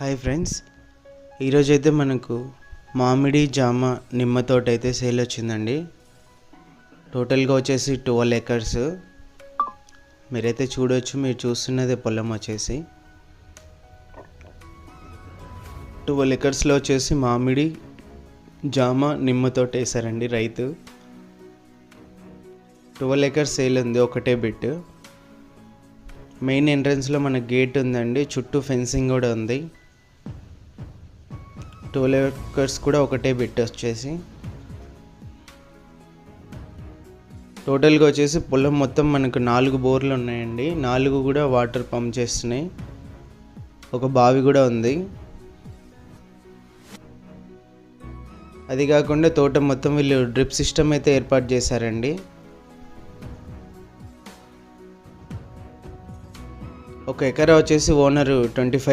Hi friends, ఈరోజైతే మనకు మామిడి జామ నిమ్మ తోట అయితే సేల్ వచ్చిందండి. టోటల్గా వచ్చేసి 12 ఎకర్స్. మీరైతే చూడవచ్చు, మీరు చూస్తున్నదే పొలం వచ్చేసి 12 ఎకర్స్లో వచ్చేసి మామిడి జామ నిమ్మ తోట వేసారండి రైతు. 12 ఎకర్స్ సేల్ ఉంది, ఒకటే బిట్. మెయిన్ ఎంట్రన్స్లో మన గేట్ ఉందండి, చుట్టూ ఫెన్సింగ్ కూడా ఉంది. 12 ఎకర్స్ కూడా ఒకటే బిట్ వచ్చేసి. టోటల్గా వచ్చేసి పొలం మొత్తం మనకు 4 బోర్లు ఉన్నాయండి. 4 కూడా వాటర్ పంప్ చేస్తున్నాయి. ఒక బావి కూడా ఉంది. అది కాకుండా తోట మొత్తం వీళ్ళు డ్రిప్ సిస్టమ్ అయితే ఏర్పాటు చేశారండి. ఒక ఎకరా వచ్చేసి ఓనరు 25